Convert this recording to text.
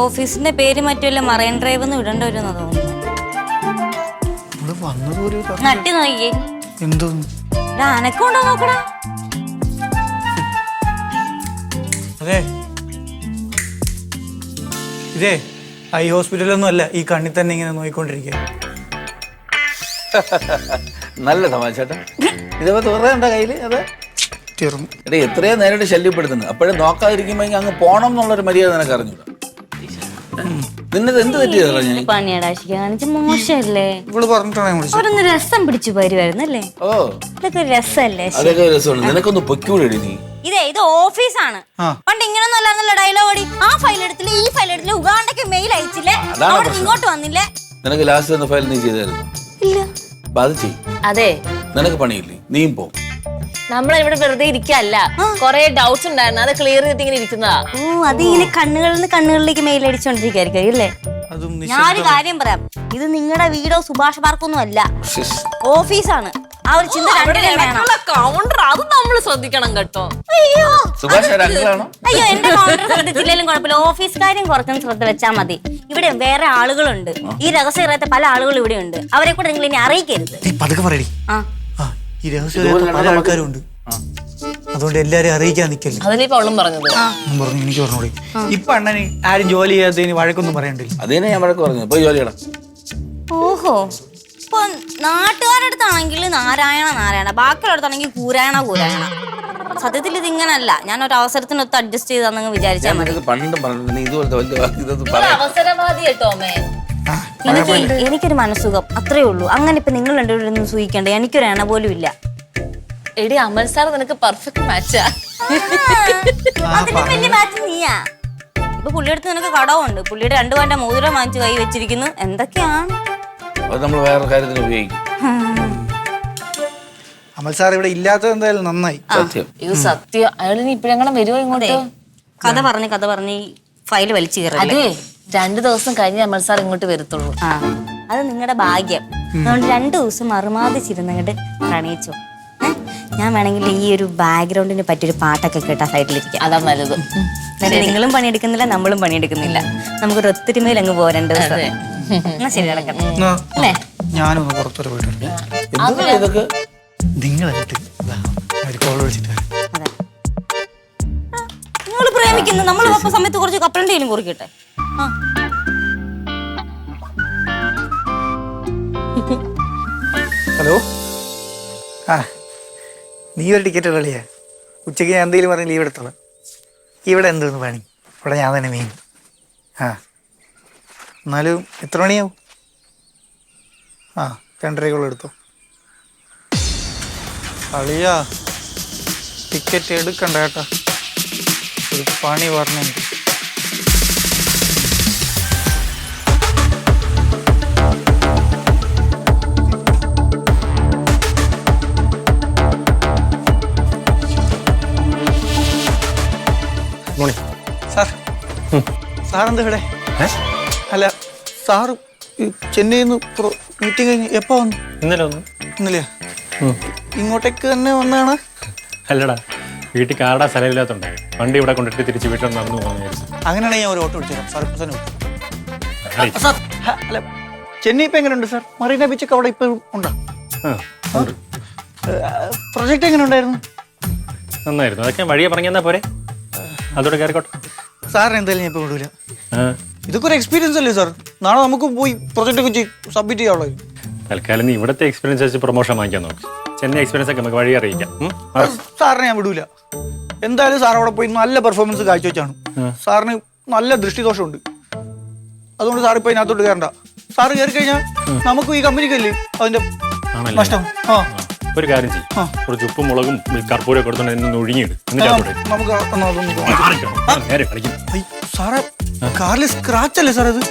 ഓഫീസിന്റെ പേര് മറ്റുമല്ല marine drive എന്ന് ഇടേണ്ടി വരുമെന്ന് തോന്നുന്നു. നട്ടി നോക്കിയേ അനക്കുണ്ടോ നോക്കടാ. അതെ ഇതേ ഐ ഹോസ്പിറ്റലൊന്നും അല്ല, ഈ കണ്ണിൽ തന്നെ ഇങ്ങനെ നോയിക്കൊണ്ടിരിക്കുക. നല്ല തമാശേട്ടാ. ഇതേപോലെ തുറന്നുണ്ട കയ്യില്. അതെ എടേ എത്രയോ നേരിട്ട് ശല്യപ്പെടുത്തുന്നു. അപ്പോഴും നോക്കാതിരിക്കുമ്പോ അങ്ങ് പോണം എന്നുള്ളൊരു മര്യാദ നിനക്ക് അറിഞ്ഞൂടാ. നിന്നത് എന്ത് തെറ്റിയതാ? പണിയടാശിക്കാണിച്ച് മോശമല്ലേ? ഇവള് രസം പിടിച്ചു വരുവായിരുന്നല്ലേ? ഓ ഇതൊക്കെ രസല്ലേ? അതൊക്കെ രസമാണ്. നിനക്കൊന്ന് പൊക്കൂടി നീ. ഇത് ഓഫീസാണ്. പണ്ട് ഇങ്ങനൊന്നും അല്ലായിരുന്നല്ലോ ഡയലോഗ് ഓടി. ആ ഫയൽ എടുത്തില്ല, ഈ ഫയൽ എടുത്തില്ല, ഉഗാണ്ടൊക്കെ മെയിൽ അയച്ചില്ലേ, അവിടെ ഇങ്ങോട്ട് വന്നില്ലേ? നിനക്ക് ലാസ്റ്റ് തന്ന ഫയൽ നീ ചെയ്തായിരുന്നു? ഇല്ല. അതെ, നിനക്ക് പണിയില്ലേ? നീയും പോ. നമ്മളിവിടെ വെറുതെ ഇരിക്കല്ല, കൊറേ ഡൗട്ട്സ് ഉണ്ടായിരുന്നു, അത് ക്ലിയർ ചെയ്തിട്ട് ഇങ്ങനെ ഇരിക്കുന്നതാ. അത് ഇങ്ങനെ കണ്ണുകളിൽ നിന്ന് കണ്ണുകളിലേക്ക് മെയിൽ അടിച്ചോണ്ടിരിക്കായിരിക്കും അല്ലേ? ഞാനൊരു കാര്യം പറയാം, ഇത് നിങ്ങളുടെ വീടോ സുഭാഷ് പാർക്കൊന്നും അല്ല, ഓഫീസാണ്. ആ ഒരു ചിന്ത കൗണ്ടർ അത് നമ്മൾ ശ്രദ്ധിക്കണം കേട്ടോ. അയ്യോ അയ്യോ, എന്റെ കൗണ്ടർ ശ്രദ്ധിച്ചില്ലെങ്കിലും കുഴപ്പമില്ല, ഓഫീസ് കാര്യം കുറച്ചൊന്നും ശ്രദ്ധ വെച്ചാൽ മതി. ഇവിടെ വേറെ ആളുകളുണ്ട്, ഈ രഹസ്യം അറിയാത്ത പല ആളുകളും ഇവിടെ ഉണ്ട്. അവരെ കൂടെ നിങ്ങൾ ഇനി അറിയിക്കരുത്. ഈ രഹസ്യം പല ആൾക്കാരും ഉണ്ട്, അതുകൊണ്ട് എല്ലാരും അറിയിക്കാൻ നിക്കല്ലേ. അതിലിപ്പോ അവളും പറഞ്ഞത് പറഞ്ഞു. എനിക്ക് പറഞ്ഞോളി, ഇപ്പൊ അണ്ണന് ആരും ജോലി ചെയ്യാത്തതിന് വഴക്കൊന്നും പറയണ്ടില്ല. അതേനെ ഞാൻ വഴക്ക് പറഞ്ഞു. പോയി ജോലി ചെയ്യണം. ഓഹോ, ഇപ്പൊ നാട്ടുകാരുടെ അടുത്താണെങ്കിൽ നാരായണ നാരായണ, ബാക്കിയുള്ളടത്താണെങ്കിൽ കൂരായണ കൂരായണ. സത്യത്തിൽ ഇത് ഇങ്ങനല്ല. ഞാൻ ഒരു അവസരത്തിനൊത്ത് അഡ്ജസ്റ്റ് ചെയ്താന്ന് വിചാരിച്ചാൽ മതി. അവസരവാദി കേട്ടോ അമ്മേ. എനിക്കൊരു മനസ്സുഖം അത്രേ ഉള്ളൂ. അങ്ങനെ ഇപ്പൊ നിങ്ങൾ രണ്ടുപേരും സൂഹിക്കണ്ട. എനിക്കൊരു എണ്ണ പോലും ഇല്ല. എടി അമൽ സാർ നിനക്ക് പെർഫെക്റ്റ് മാച്ചാ. അതിന് വലിയ മാച്ച് നീയാ. ഇപ്പൊ പുള്ളിയുടെ അടുത്ത് നിനക്ക് കടവുണ്ട്. പുള്ളിയുടെ 2 പവന്റെ മോതിരം വാങ്ങിച്ച് കൈ വെച്ചിരിക്കുന്നു. എന്തൊക്കെയാണ് അമൽ സാർ ഇവിടെ ഇല്ലാത്തത് എന്തായാലും നന്നായി. ഇത് സത്യം. അയാളിനി ഇപ്പഴെങ്ങനെ വരുമോ ഇങ്ങോട്ട്? കഥ പറഞ്ഞ് ഫയൽ വലിച്ചു കയറി. അതെ, 2 ദിവസം കഴിഞ്ഞ് അമൽ സാർ ഇങ്ങോട്ട് വരത്തുള്ളൂ. അത് നിങ്ങളുടെ ഭാഗ്യം. അതുകൊണ്ട് 2 ദിവസം മറുമാതിച്ചിരുന്നങ്ങോട്ട് പ്രണയിച്ചോ. ഞാൻ വേണമെങ്കിൽ ഈ ഒരു ബാക്ക്ഗ്രൗണ്ടിന് പറ്റിയൊരു പാട്ടൊക്കെ കേട്ടാ സൈഡിലിരിക്കാം. അതാ നല്ലത്. നിങ്ങളും പണിയെടുക്കുന്നില്ല, നമ്മളും പണിയെടുക്കുന്നില്ല. നമുക്കൊരു ഒത്തൊരുമയിൽ അങ്ങ് പോകാം 2 ദിവസം. എന്നാ ശരി, നടക്കട്ടെ അല്ലേ? ഞാനൊന്ന് പുറത്തോട്ട് പോയിട്ടുണ്ട്. നിങ്ങൾ പ്രേമിക്കുന്നു, നമ്മൾ സമയത്ത് കുറച്ച് കപ്പലണ്ടേലും കുറിക്കട്ടെ. ഹലോ, നീ ഒരു ടിക്കറ്റ് കളിയാ? ഉച്ചയ്ക്ക് ഞാൻ എന്തെങ്കിലും പറഞ്ഞ് ലീവ് എടുത്തോളാം. ഇവിടെ എന്തോന്ന് പണി? ഇവിടെ ഞാൻ തന്നെ മെയിൻ. എന്നാലും എത്ര മണിയാവും? 2:30 എടുത്തോ. കളിയാ, ടിക്കറ്റ് എടുക്കണ്ട കേട്ടാ, ഒരു പണി പറഞ്ഞു. സാറെന്താ ഇവിടെ? അല്ല സാറ് ചെന്നൈയിൽ നിന്ന് മീറ്റിംഗ് കഴിഞ്ഞ് എപ്പോ വന്നു? ഇന്നലെയാ? ഇങ്ങോട്ടേക്ക് തന്നെ വന്നാണ്? അല്ലടാ, വീട്ടിൽ കാറുടെ സ്ഥലമില്ലാത്തോണ്ടേ വണ്ടി ഇവിടെ കൊണ്ടിട്ട് തിരിച്ച് വീട്ടിൽ നടന്നു പോകുന്ന. അങ്ങനെയാണെങ്കിൽ ഞാൻ ഒരു ഓട്ടോ വിളിച്ചു തരാം. സാർ അല്ല, ചെന്നൈ ഇപ്പൊ എങ്ങനെയുണ്ട് സാർ? മറീന ബീച്ചൊക്കെ അവിടെ ഇപ്പൊ ഉണ്ടോ? പ്രൊജക്ട് എങ്ങനെ ഉണ്ടായിരുന്നു? നന്നായിരുന്നു. അതൊക്കെ വഴിയെ പറഞ്ഞാ പോരെ, അതോടെ കയറിക്കോട്ടെ. സാറിന് എന്തായാലും ഞാൻ ഇപ്പൊ വിടൂല. ഇതൊക്കെ ഒരു എക്സ്പീരിയൻസ് അല്ലേ സാർ? നാളെ നമുക്ക് പോയി പ്രൊജക്ട് ഒക്കെ സബ്മിറ്റ് ചെയ്യാനുള്ളത്. തൽക്കാലം നീ ഇവിടുത്തെ എക്സ്പീരിയൻസ് വെച്ച് പ്രൊമോഷൻ വാങ്ങിക്കാൻ നോക്ക്. ചെന്നൈ എക്സ്പീരിയൻസ് ഒക്കെ നമുക്ക് വഴി അറിയിക്കാം. സാറിനെ ഞാൻ വിടൂല. എന്തായാലും സാർ അവിടെ പോയി നല്ല പെർഫോമൻസ് കാഴ്ചവെച്ചാണ്. സാറിന് നല്ല ദൃഷ്ടിദോഷമുണ്ട്. അതുകൊണ്ട് സാർ ഇപ്പൊ ഇതിനകത്തോട്ട് കയറണ്ട. സാറ് കയറി കഴിഞ്ഞാൽ നമുക്ക് ഈ കമ്പനിക്കല്ലേ അതിന്റെ നഷ്ടം. ഒരു കാര്യം ചെയ്യും, കുറച്ച് ഉപ്പും മുളകും കർപ്പൂരൊക്കെ കൊടുത്തോണ്ട് എന്നെ ഒഴുങ്ങിയിട്. നമുക്ക് സാറേ കാറിൽ സ്ക്രാച്ച് അല്ലേ സാർ? അത്